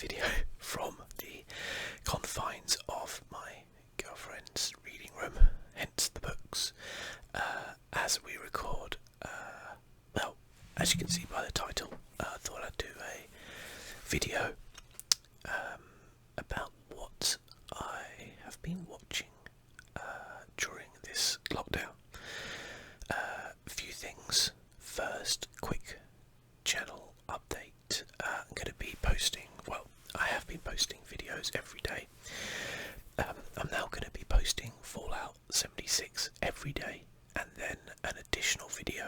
video from the confines of my girlfriend's reading room, hence the books, as we record. Well, as you can see by the title, I thought I'd do a video about what I have been watching during this lockdown. A few things. First, quick channel update. I'm going to be posting, well, I have been posting videos every day. I'm now going to be posting Fallout 76 every day, and then an additional video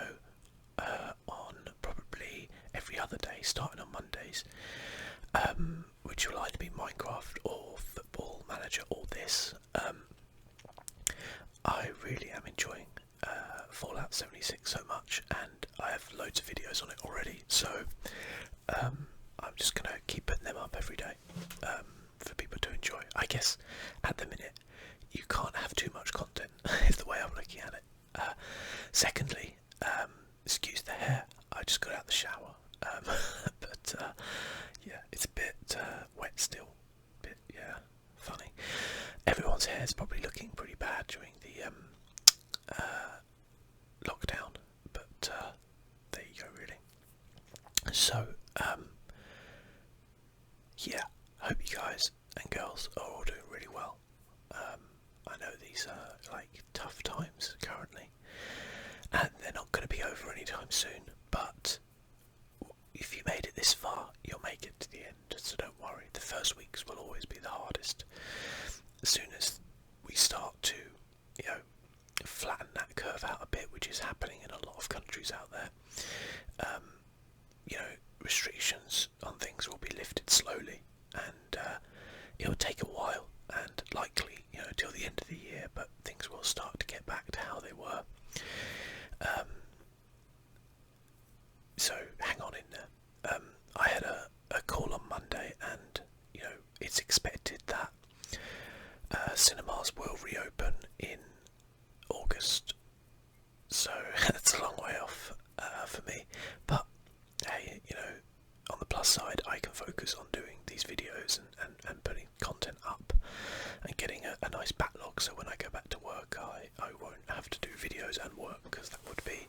on probably every other day, starting on Mondays, which will either be Minecraft or Football Manager or this. I really am enjoying Fallout 76 so much, and I have loads of videos on it already, so I'm just going to keep putting them up every day for people to enjoy. I guess at the minute you can't have too much content is the way I'm looking at it. Secondly, excuse the hair, I just got out of the shower, but yeah, it's a bit wet still, funny. Everyone's hair is probably looking pretty bad during the lockdown, but there you go, really. So yeah, I hope you guys and girls are all doing really well. I know these are like tough times currently, and they're not going to be over anytime soon, but if you made it this far, you'll make it to the end, so don't worry. The first weeks will always be the hardest. As soon as we start to, flatten that curve out a bit, which is happening in a lot of countries out there, restrictions on things will be lifted slowly, and it'll take a while, and likely, till the end of the year, but things will start to get back to how they were. So hang on in there. I had a call on Monday, and it's expected that cinemas will reopen in August, so that's a long way off for me, but hey, on the plus side, I can focus on doing these videos and putting content up and getting a nice backlog, so when I go back to work I won't have to do videos and work, because that would be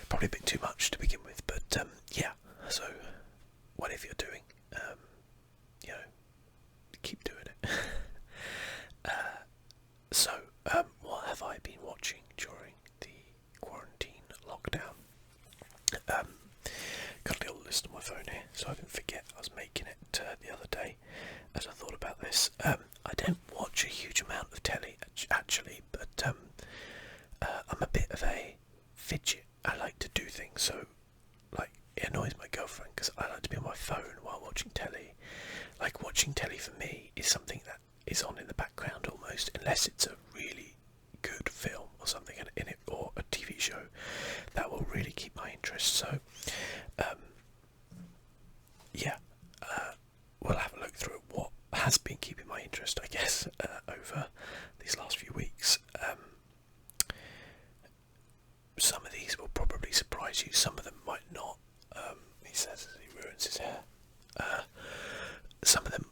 probably a bit too much to begin with. But yeah, so whatever you're doing, keep doing it. So what have I been watching during the quarantine lockdown? Got a little list on my phone here, so I didn't forget I was making it the other day as I thought about this. I don't watch a huge amount of telly actually, but I'm a bit of a fidget. I like to do things, so it annoys my girlfriend because I like to be on my phone while watching telly. Like, watching telly for me is something that is on in the background almost, unless it's a really good film or something in it, or a TV show that will really keep my interest. So we'll have a look through what has been keeping my interest, I guess, over these last few weeks. Some of these will probably surprise you, some of them might not. He says as he ruins his hair. Some of them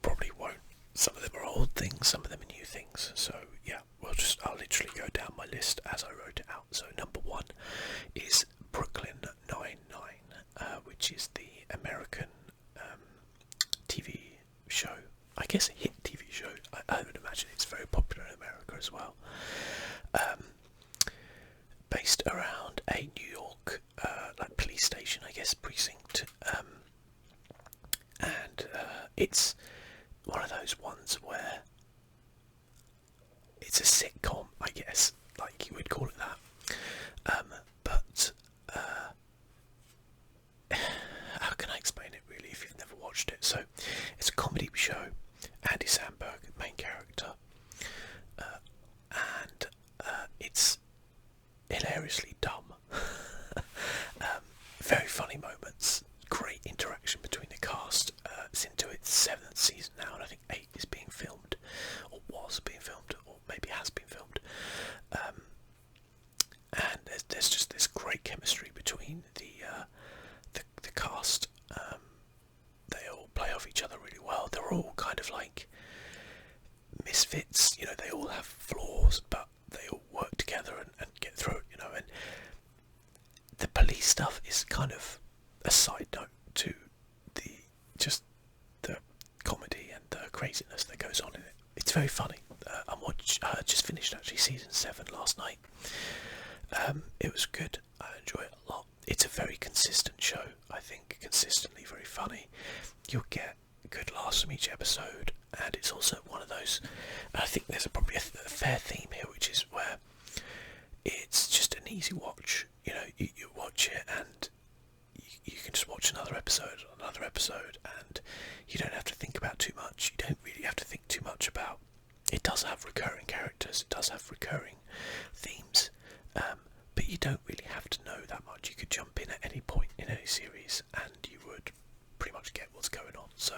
probably won't. Some of them are old things, some of them are new things. So yeah, I'll literally go down my list as I wrote it out. So number one is Brooklyn Nine-Nine, which is the American TV show. I guess a hit TV show. I would imagine it's very popular in America as well. Based around a New York police station, I guess, precinct, and it's one of those ones where it's a sitcom, I guess, like you would call it that, but how can I explain it really if you've never watched it? So it's a comedy show. Andy Samberg, main character, and it's hilariously dumb. Very funny moments, great interaction between the cast. It's into its 7th season now, and I think 8 is being filmed, or was being filmed, or maybe has been filmed. And there's just this great chemistry between the cast. They all play off each have flaws, but they all work together and get through it, you know. And the police stuff is kind of a side note to the comedy and the craziness that goes on in it. It's very funny. I just finished actually season 7 last night. It was good. I enjoy it a lot. It's a very consistent show. I think consistently very funny. You'll get good laughs from each episode, and it's also one of those. I think there's probably a fair theme here, which is where it's just an easy watch. You know, you watch it and you can just watch another episode, and you don't have to think about too much. You don't really have to think too much about. It does have recurring characters. It does have recurring themes, but you don't really have to know that much. You could jump in at any point in any series, and you would pretty much get what's going on. So,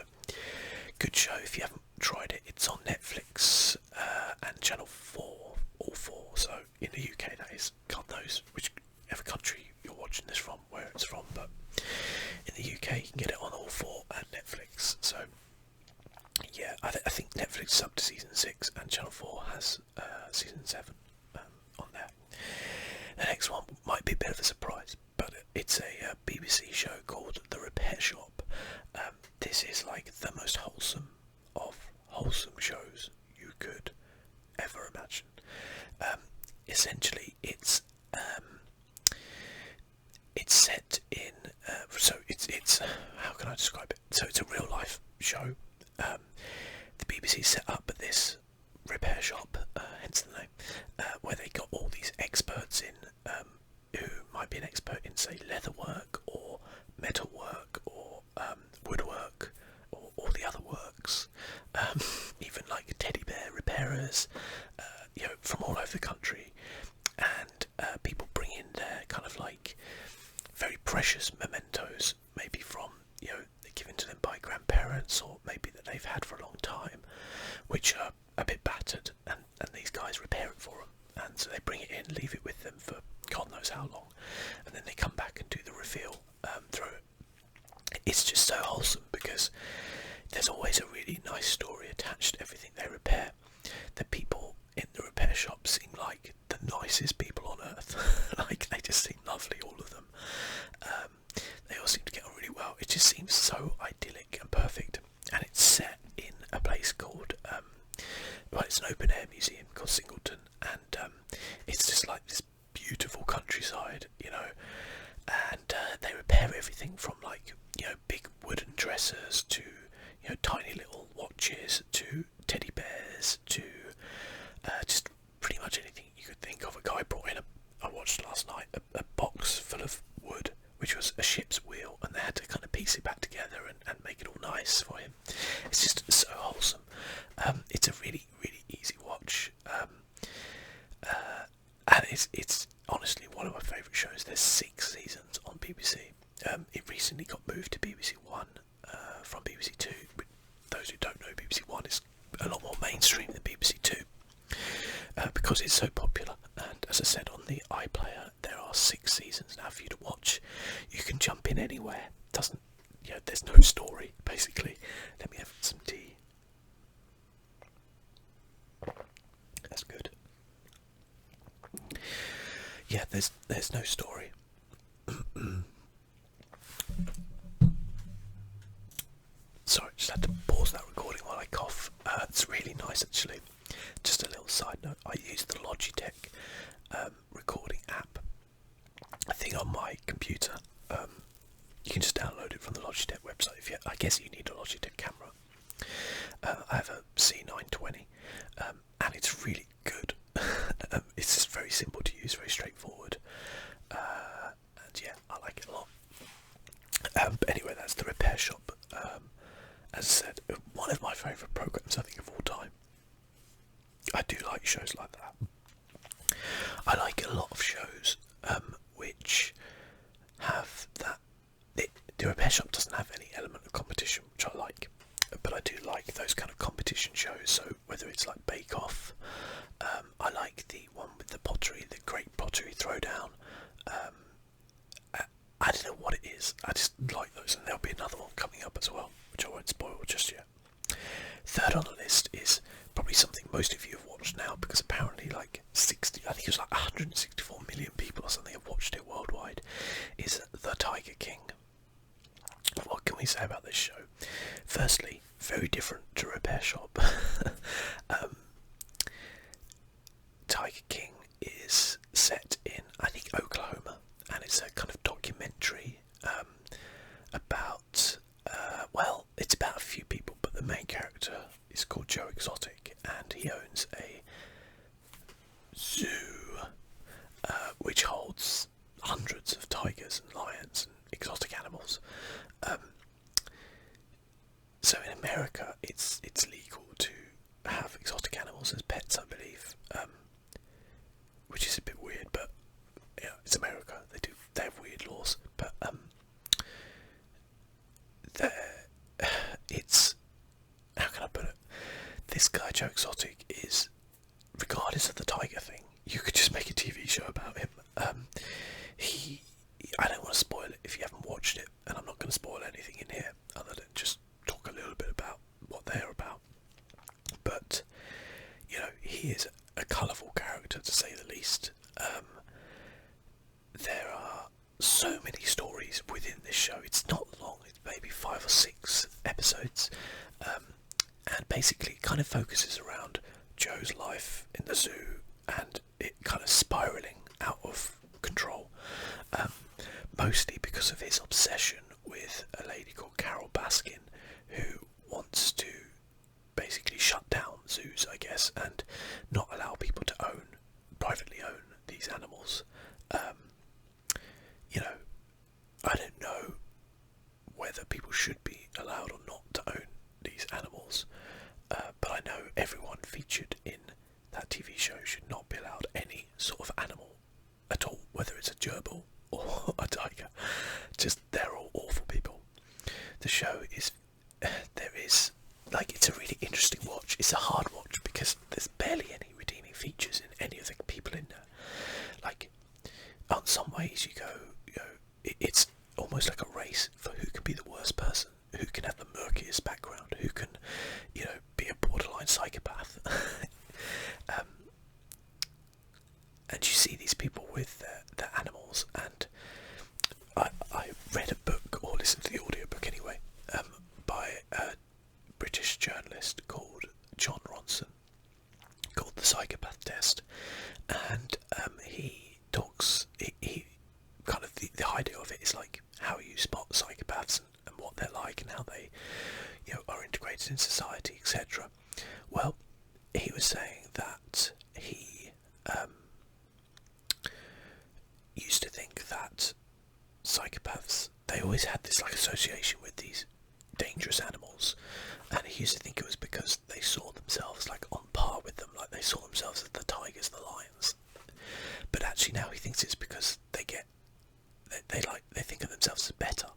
good show. If you haven't tried it, it's on Netflix and Channel 4, all 4. So in the UK, that is. God knows whichever country you're watching this from, where it's from, but in the UK you can get it on all 4 and Netflix. So yeah, I think Netflix is up to season 6 and Channel 4 has season 7 on there. The next one might be a bit of a surprise, but it's a BBC show called The Repair Shop. This is like the most wholesome of wholesome shows you could ever imagine. Essentially, it's set in it's how can I describe it? So it's a real life show. The BBC set up this repair shop, hence the name, where they got all these experts in who might be an expert in, say, leatherwork or metalwork or woodwork or all the other works, even like teddy bear repairers, from all over the country, and people bring in their kind of like very precious mementos, maybe from they're given to them by grandparents, or maybe that they've had for a long time, which are a bit battered, and these guys repair it for them, and so they bring it in, leave it with them for God knows how long, and then they come back and do the reveal through it. It's just so wholesome because there's always a really nice story attached to everything they repair. The people in the repair shop seem like the nicest people on earth. Like, they just seem lovely, all of them. They all seem to get on really well. It just seems so idyllic and perfect, and it's set in a place called it's an open air museum called Singleton, and it's just like this beautiful countryside, and they repair everything from big wooden dressers to tiny little watches to teddy bears to just pretty much anything you could think of. A guy brought in I watched last night a box full of wood, which was a ship's wheel, and they had to kind of piece it back together and make it all nice for him. It's just so wholesome. It's a really, really easy watch, and it's honestly one of my favourite shows. There's 6 seasons on BBC. It recently got moved to BBC One from BBC Two. But those who don't know, BBC One is a lot more mainstream than BBC Two because it's so popular. And as I said, on the iPlayer there are 6 seasons now for you to watch. You can jump in anywhere. There's no story basically. Let me have some tea. That's good. Yeah, there's no story. Sorry, just had to pause that recording while I cough. It's really nice actually. Just a little side note, I use the Logitech recording app. I think on my computer, you can just download it from the Logitech website. I guess you need a Logitech camera. I have a C920, and it's really good. It's just very simple to use, very straightforward, and yeah, I like it a lot. But anyway, that's The Repair Shop. As I said, one of my favourite programmes I think of all time. I do like shows like that. I like a lot of shows which have that. The Repair Shop doesn't have any element of competition, which I like, but I do like those kind of competition shows. So whether it's like Bake Off, I like the one with the pottery, the Great Pottery Throwdown. I don't know what it is. I just like those, and there'll be another one coming up as well, which I won't spoil just yet. Third on the list is probably something most of you have watched now because Tiger King is set in, I think, Oklahoma, and it's a kind of documentary about, well, it's about a few people, but the main character is called Joe Exotic, and he owns a zoo which holds hundreds of tigers and lions and exotic animals. So in America, it's legal to have exotic animals as pets, I believe, which is a bit weird, but yeah, it's America. They have weird laws, but it's, how can I put it? This guy Joe Exotic is, regardless of the tiger thing, you could just make a TV show about him. I don't want to spoil it if you haven't watched it, and I'm not going to spoil anything in here other than just talk a little bit about what they're about. But you know, he is a colourful character, to say the least. There are so many stories within this show. It's not long, it's maybe 5 or 6 episodes, and basically it kind of focuses around Joe's life in the zoo and it kind of spiralling out of control, mostly because of his obsession with a lady called Carol Baskin, who wants to basically shut down zoos, I guess, and not allow people to privately own these animals. You know, I don't know whether people should be allowed or not to own these animals, but I know everyone featured in that TV show should not be allowed any sort of animal at all, whether it's a gerbil or a tiger. Just, they're all awful people. The show is, it's a really interesting watch. It's a hard watch because there's barely any redeeming features in any of the people in there. Like, on some ways it's almost like a race for who can be the worst person, who can have the murkiest background, who can, be a borderline psychopath. And you see these people with their animals, and I read a book, or listened to the audiobook anyway, by a British journalist called John Ronson, called The Psychopath Test, and he talks, he kind of, the idea of it is like how you spot psychopaths and what they're like and how they are integrated in society, etc. Well, he was saying that he used to think that psychopaths, they always had this association with these dangerous animals, and he used to think it was because they saw themselves on par with them, like they saw themselves as the tigers, the lions. But actually now he thinks it's because they think of themselves as better,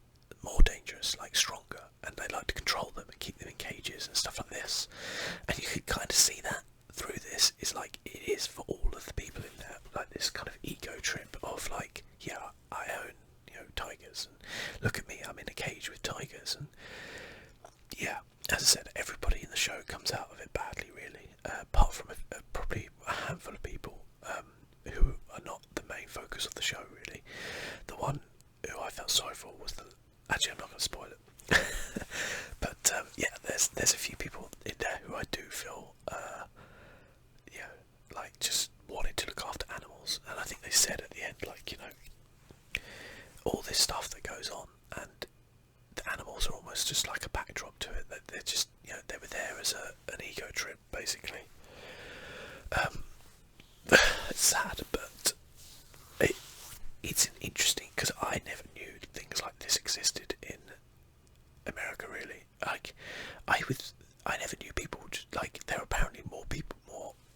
more dangerous, stronger, and they like to control them and keep them in cages and stuff like this. And you could kind of see that through this. Is it is for all of the people in there, this kind of ego trip of yeah, I own tigers, and look at me, I'm in a cage with tigers. And yeah, as I said, everybody in the show comes out of it badly, really, apart from probably a handful of people who are not the main focus of the show, really. The one who I felt sorry for was actually, I'm not going to spoil it, but yeah, there's a few people in there who I do feel just wanted to look after animals, and I think they said at the end, all this stuff that goes on, and the animals are almost just like a backdrop to it. That they're just, they were there as an ego trip, basically. It's sad, but it's interesting because I never knew things like this existed in America, really. I never knew people there are apparently more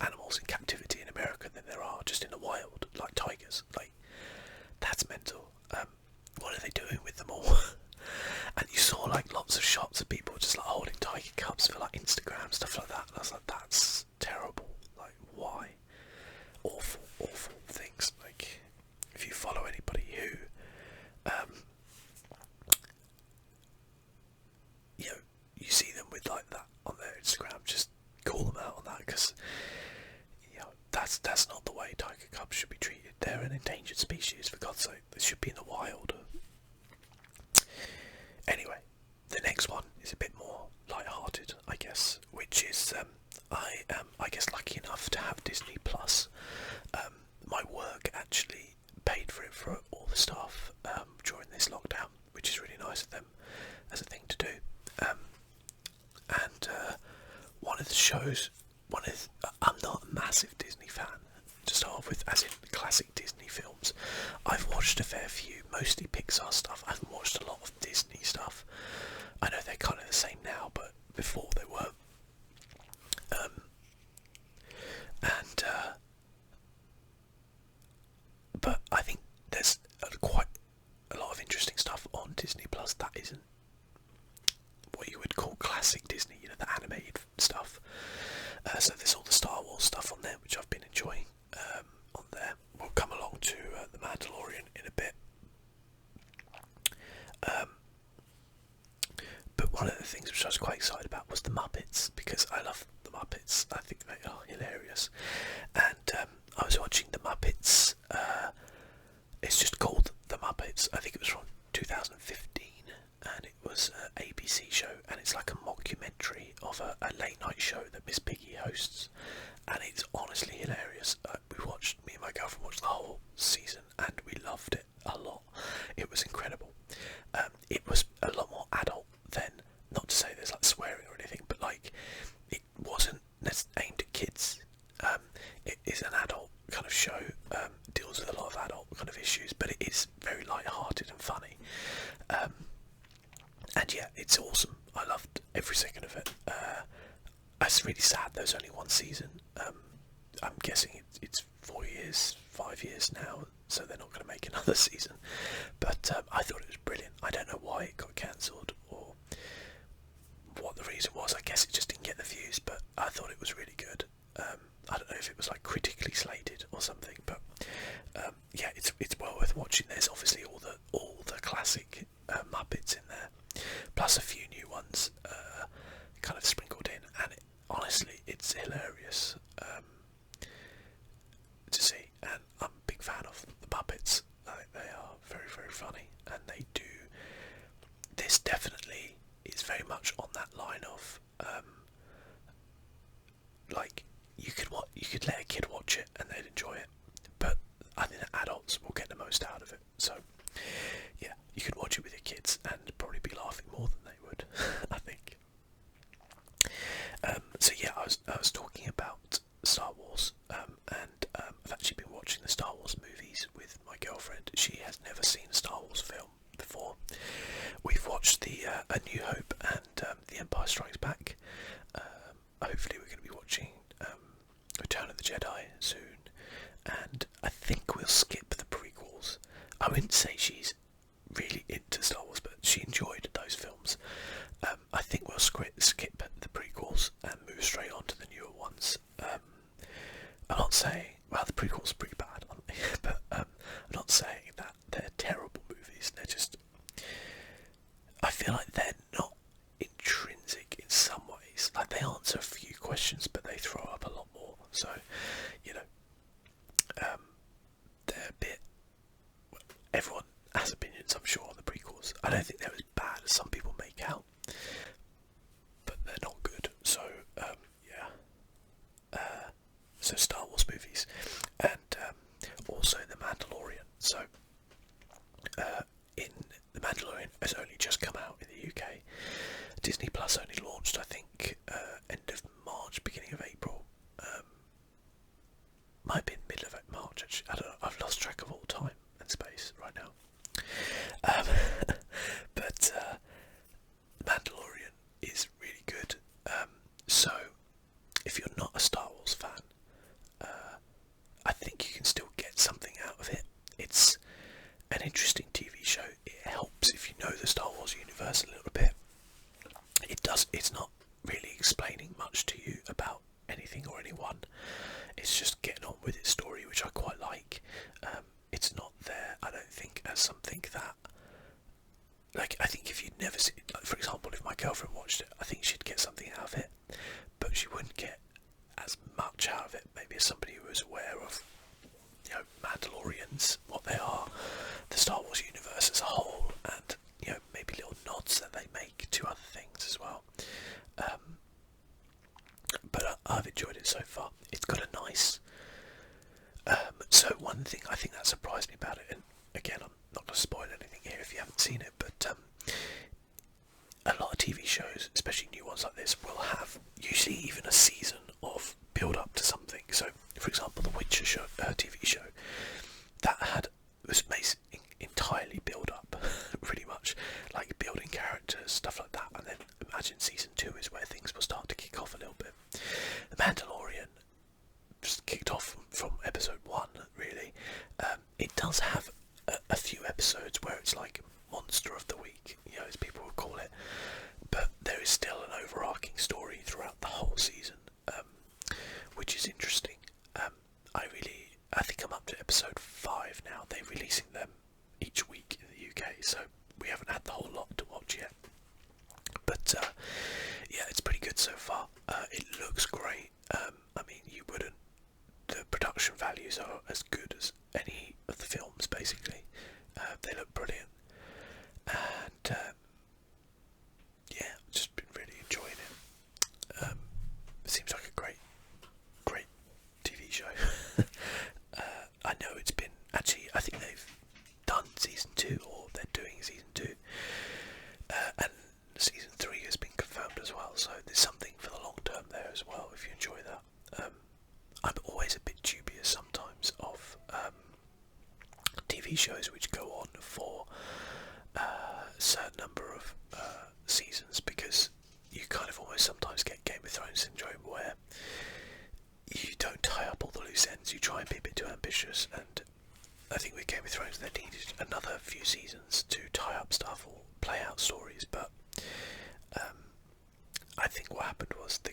animals in captivity in America than there are just in the wild, like tigers. That's mental. What are they doing with them all? And you saw lots of shots of people just holding tiger cubs for Instagram, stuff like that. And I was like, that's terrible. Why? Awful things. If you follow anybody who you see them with that on their Instagram, just call them out on that, because that's not the way tiger cubs should be treated. They're an endangered species, for God's sake. They should be in the wild. Anyway, the next one is a bit more light-hearted, I guess, which is I am, lucky enough to have Disney Plus, suppose I'm not a massive Disney fan to start off with, as in classic Disney films. I've watched a fair few, mostly Pixar stuff. I haven't watched a lot of Disney stuff. I know they're kind of the same now, but before they were. But I think there's quite a lot of interesting stuff on Disney Plus that isn't what you would call classic Disney, you know, the animated stuff. So there's all the Star Wars stuff on there, which I've been enjoying on there. We'll come along to the Mandalorian in a bit. But one of the things which I was quite excited about was the Muppets, because I love the Muppets. I think they are hilarious. And I was watching the Muppets. It's just called The Muppets. I think it was from 2015, and it was an ABC show, and it's like a mockumentary of a late night show that Miss Piggy hosts, and it's honestly hilarious. Me and my girlfriend watched the whole season, and we loved it a lot. It was incredible. It was a lot more adult than, not to say there's like swearing or anything, but like it wasn't aimed at kids. It is an adult kind of show, deals with a lot of adult kind of issues, but it is very light-hearted and funny. And yeah, it's awesome. I loved every second of it. It's really sad there's only one season. I'm guessing it's 5 years now, so they're not going to make another season. But I thought it was brilliant. I don't know why it got cancelled or what the reason was. I guess it just didn't get the views, but I thought it was really good. I don't know if it was like critically slated or something, but yeah, it's well worth watching. There's obviously all the classic Muppets in there, plus a few new ones kind of sprinkled in, and honestly, it's hilarious to see. And I'm a big fan of the Muppets. I think they are very, very funny, and they do. This definitely is very much on that line of like you could let a kid watch it and they'd enjoy it, but I think that adults will get the most out of it. So yeah, you could watch it with your kids and probably be laughing more than they would. I think. So yeah, I was talking about Star Wars, and I've actually been watching the Star Wars movies with my girlfriend. She has never seen a Star Wars film before. We've watched the A New Hope and The Empire Strikes Back. Hopefully we're going to be watching Return of the Jedi soon, and I think we'll skip the prequels. I wouldn't say she's really into Star Wars, but she enjoyed those films. I think we'll skip the prequels and move straight on to the newer ones. I'm not saying, well, the prequels are pretty bad, aren't they? But I'm not saying that they're terrible movies. They're just, I feel like they're not intrinsic in some ways. Like, they answer a few questions, but they throw up a lot more. So, you know, they're a bit, well, everyone has opinions, I'm sure, on the prequels. I don't think they're as bad as some people make out, but they're not good. So, yeah. So Star Wars movies, and also The Mandalorian. So, in The Mandalorian has only just come out in the UK. Disney Plus only launched, I think, end of March, beginning of April. Might have been middle of March, actually. I don't know. I've lost track of all time and space right now. But Mandalorian is really good. So, if you're not a Star Wars fan, I think you can still get something out of it. It's an interesting TV show. It helps if you know the Star Wars universe a little bit. It's not really explaining much to you about anything or anyone. It's just getting on with its story, which I quite like. It's not there, I don't think, as something that, like, I think if you'd never seen, like, for example, if my girlfriend watched it, I think she'd get something out of it, but she wouldn't get as much out of it maybe as somebody who was aware of, you know, Mandalorians, what they are, the Star Wars universe as a whole, and, you know, maybe little nods that they make to other things as well. But I've enjoyed it so far. It's got a nice, so one thing I think that surprised me about it, and again, I'm not going to spoil anything here if you haven't seen it, but a lot of TV shows, especially new ones like this, will have usually even a season of build up to something. So, for example, the Witcher show, TV show, that was based entirely build up, pretty much, like building characters, stuff like that. And then imagine season 2 is where things will start to kick off a little bit. The Mandalorian just kicked off from episode 1, really. It does have a few episodes where it's like monster of the week, as people would call it, but there is still an overarching story throughout the whole season, which is interesting. I think I'm up to episode 5 now. They're releasing them each week in the UK, so we haven't had the whole lot to watch yet, but yeah, it's pretty good so far. It looks great. The production values are as good as any of the films, basically. They look brilliant, and yeah, just been really enjoying it. It seems like a great TV show. I know it's been, actually, I think they've done season 2, or they're doing season 2, and season 3 has been confirmed as well, so there's something for the long term there as well, if you enjoy that. I'm always a bit dubious sometimes of TV shows which go on for a certain number of seasons, because you kind of almost sometimes get Game of Thrones syndrome, where you don't tie up all the loose ends, you try and be a bit too ambitious, and I think with Game of Thrones they needed another few seasons to tie up stuff or play out stories, but I think what happened was the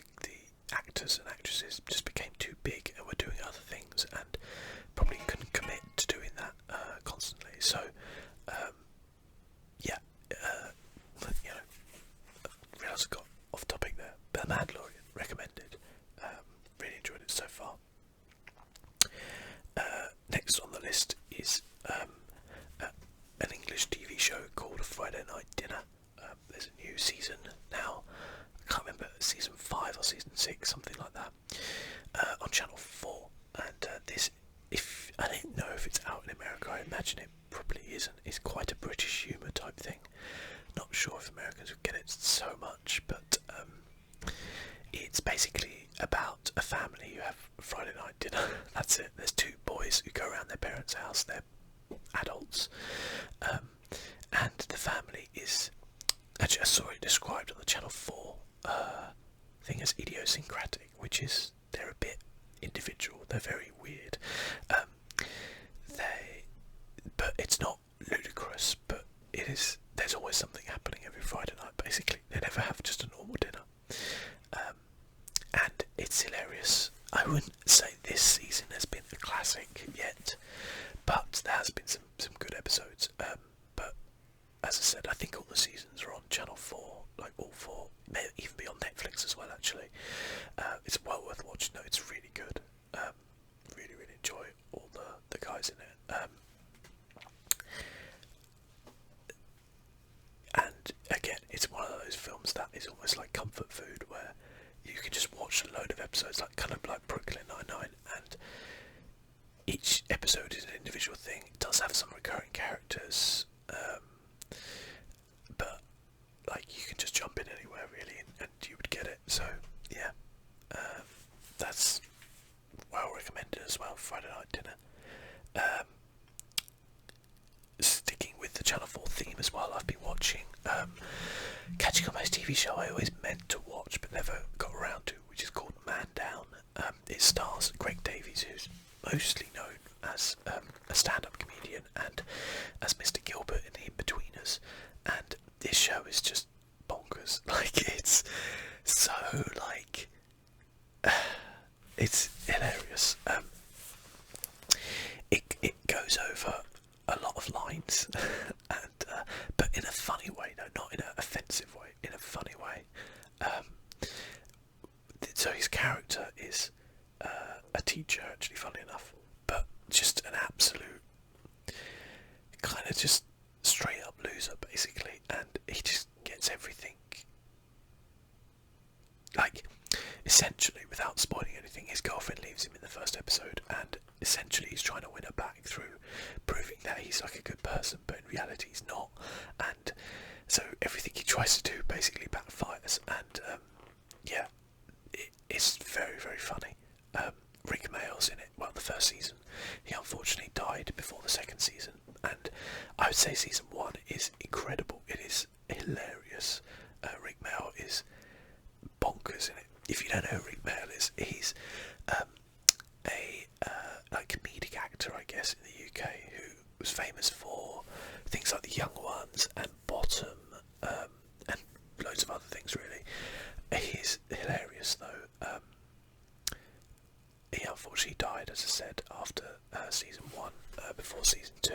actors and actresses just became too big and were doing other things, and probably couldn't commit to doing that constantly. So yeah, I realised I got off topic there. But The Mandalorian, recommended. Really enjoyed it so far. Next on the list is an English TV show called Friday Night Dinner. There's a new season now. I can't remember, season 5 or season 6, something like that, on Channel 4. And if I don't know if it's out in America, I imagine it probably isn't. It's quite a British humour type thing. Not sure if Americans would get it so much, but it's basically about a family who have Friday night dinner. That's it. There's 2 boys who go around their parents' house. They're adults, and the family is, actually I saw it described on the Channel 4 thing as idiosyncratic, which is they're a bit individual. They're very weird. But it's not ludicrous. But it is. There's always something happening every Friday night. Basically, they never have just a normal dinner, and it's hilarious. I wouldn't say this season has been a classic yet, but there has been some good episodes. But as I said, I think all the seasons are on Channel 4, like all 4, may even be on Netflix as well, actually. It's well worth watching though, it's really good. Really, really enjoy all the guys in it. And again, it's one of those films that is almost like comfort food, where you can just watch a load of episodes, like kind of like Brooklyn Nine-Nine, and each episode is an individual thing. It does have some recurring characters, but like you can just jump in anywhere really, and you would get it. So yeah, that's well recommended as well. Friday Night Dinner. Sticking with the Channel 4 theme as well, I've been watching catching up on this TV show I always meant to watch but never got around to, which is called Man Down. It stars Greg Davies, who's mostly known as a stand-up comedian and as Mr. Gilbert in The Inbetweeners, and this show is just bonkers. Like, it's so like it's hilarious. It goes over a lot of lines, and but in a funny way. No, not in an offensive way. In a funny way. So his character is a teacher, actually, funny enough, but just an absolute kind of just straight up loser, basically, and he just gets everything. Like, essentially, without spoiling anything, his girlfriend leaves him in the first episode, and essentially he's trying to win her back through proving that he's like a good person, but in reality he's not. And So everything he tries to do basically backfires, and yeah, it's very, very funny. Rick Mayall's in it. Well, the first season, he unfortunately died before the second season, and I would say season 1 is incredible. It is hilarious. Rick Mayall is bonkers in it. If you don't know who Rick Mayall is, he's a like comedic actor, I guess, in the UK, who was famous for things like The Young Ones and Bottom, and loads of other things really. He's hilarious though. He unfortunately died, as I said, after season 1, before season 2,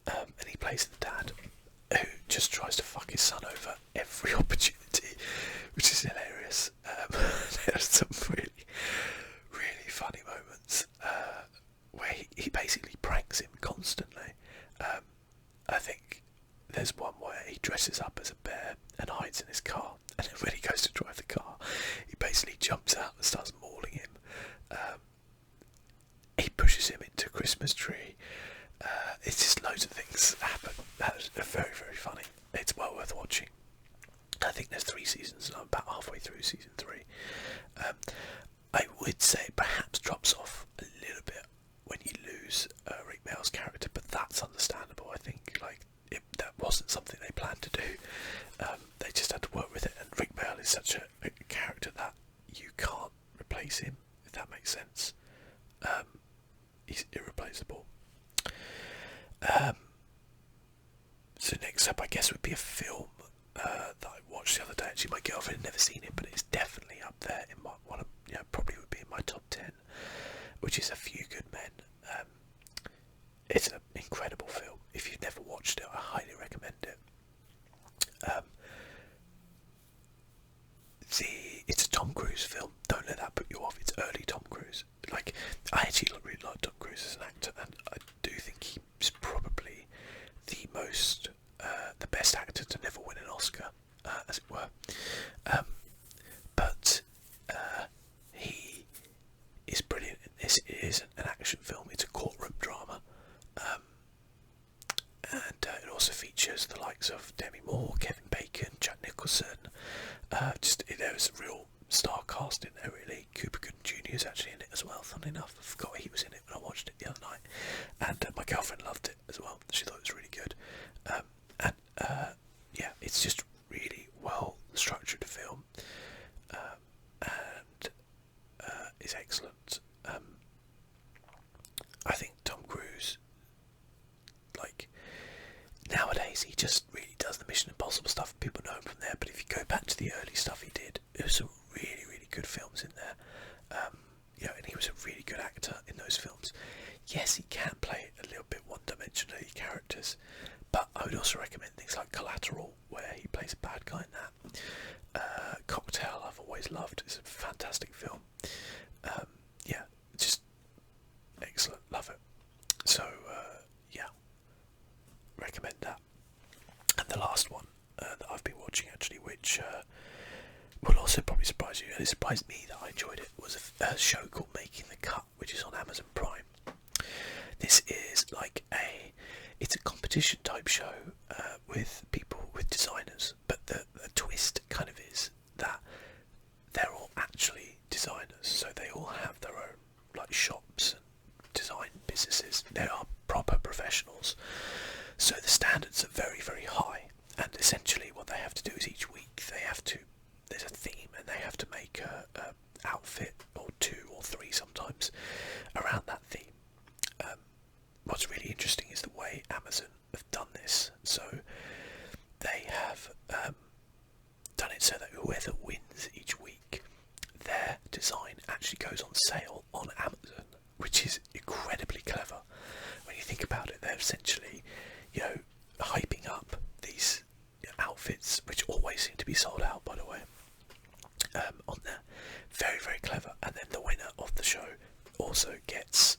and he plays the dad who just tries to fuck his son over every opportunity, which is hilarious. There's some really, really funny moments where he basically pranks him constantly. I think there's one where he dresses up as a bear and hides in his car, and then when he goes to drive the car, he basically jumps out and starts mauling him. He pushes him into a Christmas tree. It's just loads of things happen that are very, very funny. It's well worth watching. I think there's 3 seasons, and I'm about halfway through season 3. I would say it perhaps drops off a little bit when you lose Rick Mayall's character, but that's understandable. I think that wasn't something they planned to do. They just had to work with it, and Rick Mayall is such a character that you can't replace him, if that makes sense. He's irreplaceable. So next up, I guess, would be a film that I watched the other day. Actually, my girlfriend had never seen it, but it's definitely up there in my probably would be in my top 10, which is A Few Good Men. It's an incredible film. If you've never watched it, I highly recommend it. It's a Tom Cruise film. Don't let that put you off. It's early Tom Cruise. I actually really like Tom Cruise as an actor, and I do think he's probably the best actor to never win an Oscar, as it were. But he is brilliant in this. It is an action film. It's a courtroom drama, and it also features the likes of Demi Moore, Kevin Bacon, Jack Nicholson. There was a real star cast in there, really. Cooper Gooding Jr. is actually in it as well, funnily enough. I forgot he was in it when I watched it the other night. And my girlfriend loved it as well. She thought it was really good. Yeah, it's just really well structured film. And is excellent. I think Tom Cruise, nowadays, he just really does the Mission Impossible stuff. People know him from there, but if you go back to the early stuff he did, there were some really, really good films in there. And he was a really good actor in those films. Yes, he can play a little bit one-dimensionally characters, but I would also recommend things like Collateral, where he plays a bad guy in that. Cocktail, I've always loved. It's a fantastic film. Yeah, just excellent. Love it. So, yeah, recommend that. And the last one that I've been watching, actually, which will also probably surprise you, and it surprised me that I enjoyed it, was a show called Making the Cut, which is on Amazon Prime. This is it's a competition type show with people, with designers, but the twist kind of is that they're all actually designers, so they all have their own shops and design businesses. They are proper professionals, so the standards are very, very high, and essentially what they have to do is each week there's a theme, and they have to make a outfit, or 2 or 3 sometimes, around that theme. What's really interesting is the way Amazon have done this. So they have done it so that whoever wins each week, their design actually goes on sale on Amazon, which is incredibly clever. When you think about it, they're essentially, hyping up these outfits, which always seem to be sold out, by the way, on there. Very, very clever. And then the winner of the show also gets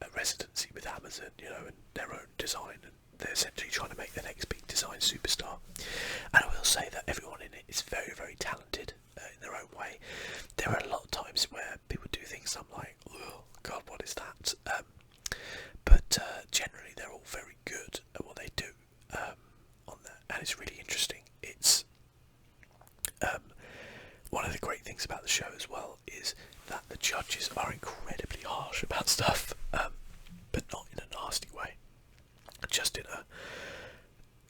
a residency with Amazon, and their own design, and they're essentially trying to make the next big design superstar. And I will say that everyone in it is very, very talented in their own way. There are a lot of times where people do things I'm like, oh god, what is that? But generally they're all very good at what they do on there. about stuff, but not in a nasty way. Just in a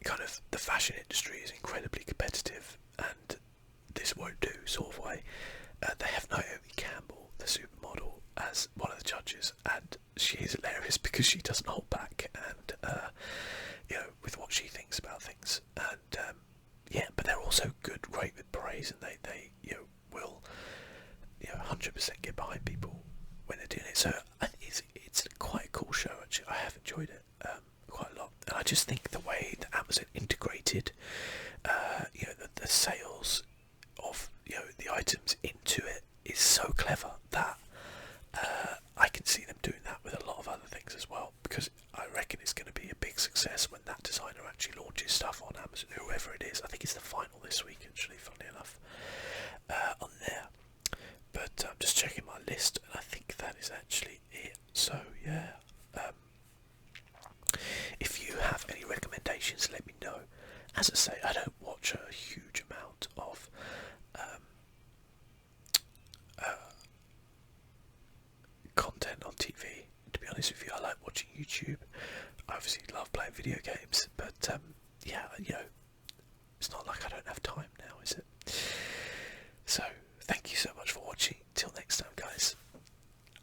kind of, the fashion industry is incredibly competitive, and this won't do sort of way. They have Naomi Campbell, the supermodel, as one of the judges, and she is hilarious because she doesn't hold back, and with what she thinks about things, and but they're also great with praise, and they will 100% get behind people when they're doing it. So it's quite a cool show actually. I have enjoyed it quite a lot, and I just think the way that Amazon integrated the sales of the items into it is so clever that I can see them doing that with a lot of other things as well, because I reckon it's going to be a big success when that designer actually launches stuff on Amazon, whoever it is. I think it's the final this week actually, funnily enough, on there. But I'm just checking my list, and I think that is actually it. So yeah, if you have any recommendations, let me know. As I say, I don't watch a huge amount of content on TV. To be honest with you, I like watching YouTube. I obviously love playing video games, but it's not like I don't have time now, is it? So, thank you so much for watching. Till next time, guys.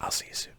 I'll see you soon.